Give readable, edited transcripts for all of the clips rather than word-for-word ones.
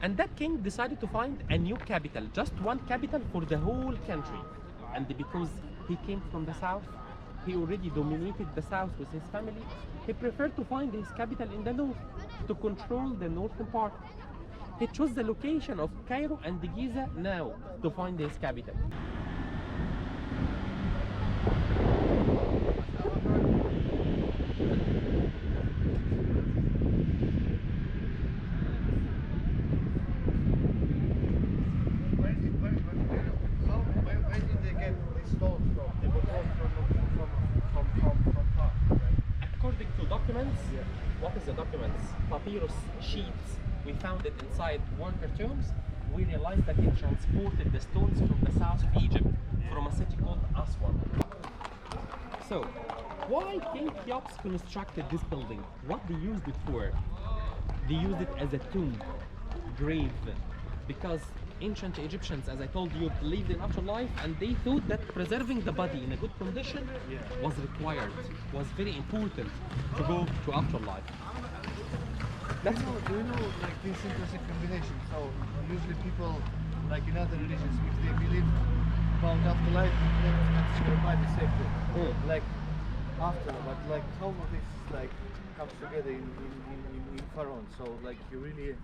And that king decided to find a new capital, just one capital for the whole country. And because he came from the south, he already dominated the south with his family, he preferred to find his capital in the north to control the northern part. He chose the location of Cairo and Giza now to find his capital. Where did they get these stones from? They were brought from far, right? According to documents, what is the documents? Papyrus sheets. We found it inside worker tombs. We realized that he transported the stones from the south of Egypt, from a city called Aswan. So, why King Cheops constructed this building? What they used it for? They used it as a tomb, grave, because ancient Egyptians, as I told you, believed in afterlife, and they thought that preserving the body in a good condition was required, was very important to go to afterlife. That's do you know like this interesting combination? So usually people, like in other religions, if they believe about afterlife, then it's your body sacred. Like after, but like how this like comes together in Pharaoh. So like you really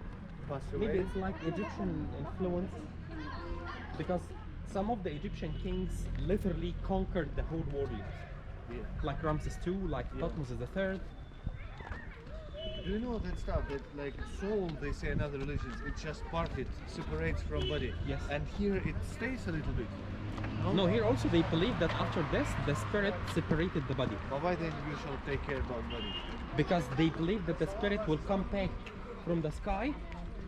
pass away. Maybe it's like Egyptian influence, because some of the Egyptian kings literally conquered the whole world. Like Ramses II, like Thutmose III. Do you know that stuff that like soul, they say in other religions, it just parted, separates from body. Yes. And here it stays a little bit. No, here also they believe that after death, the spirit separated the body. But why then you shall take care about body? Because they believe that the spirit will come back from the sky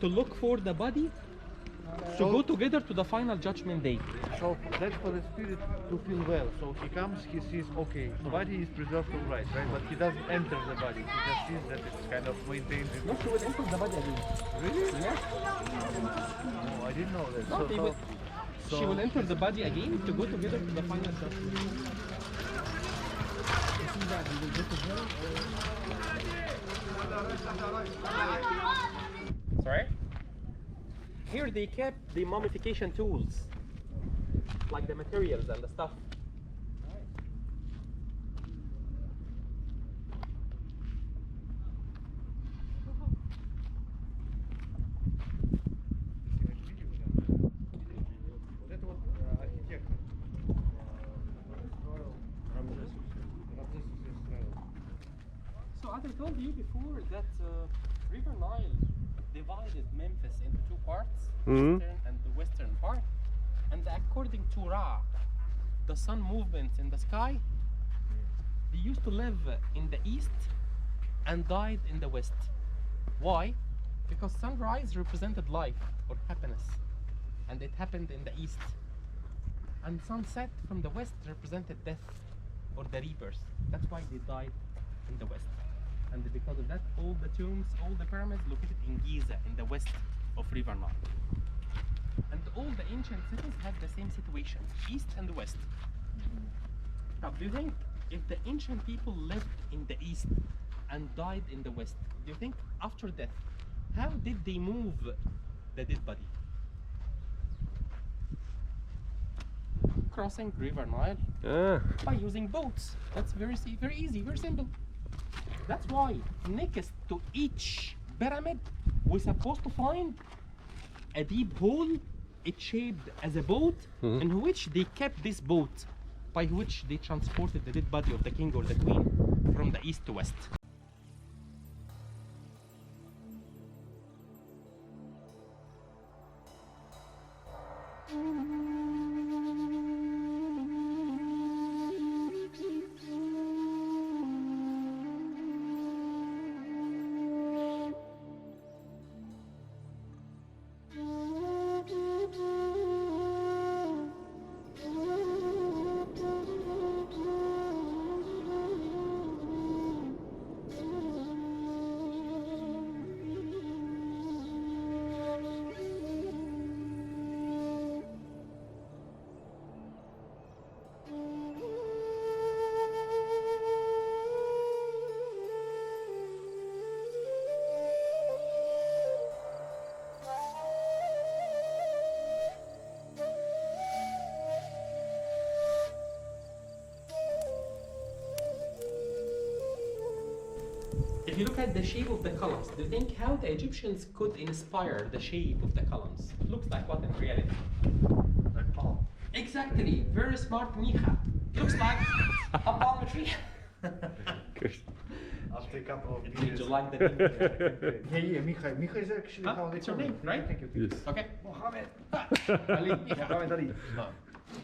to look for the body to go together to the final judgment day. So that's for the spirit to feel well. So he comes, he sees, okay, the body is preserved all right? But he doesn't enter the body. He just sees that it's kind of maintained. No, she will enter the body again. Really? Yes. No, I didn't know that. No, she will enter the body again to go together to the final judgment. You see that we will go to Sorry? Here they kept the mummification tools, like the materials and the stuff. So as I told you before that River Nile divided Memphis into two parts, eastern and the western part, and according to Ra, the sun movement in the sky, they used to live in the east and died in the west. Why? Because sunrise represented life or happiness, and it happened in the east, and sunset from the west represented death or the rebirth. That's why they died in the west. And because of that, all the tombs, all the pyramids located in Giza, in the west of River Nile. And all the ancient cities had the same situation, east and west. Now, do you think if the ancient people lived in the east and died in the west, do you think after death, how did they move the dead body? Crossing River Nile by using boats. That's very easy, very simple. That's why next to each pyramid we're supposed to find a deep hole, it's shaped as a boat, in which they kept this boat, by which they transported the dead body of the king or the queen from the east to west. If you look at the shape of the columns, do you think how the Egyptians could inspire the shape of the columns? It looks like what in reality? Like palm. Exactly. Very smart, Miha. Looks like a palm tree. Good. After a couple of Did years. you like the name? Yeah, Miha. Miha is actually Huh? how they It's your call name, me. right? Thank you. Yes. Okay. Mohammed. Ali. Mohammed Ali.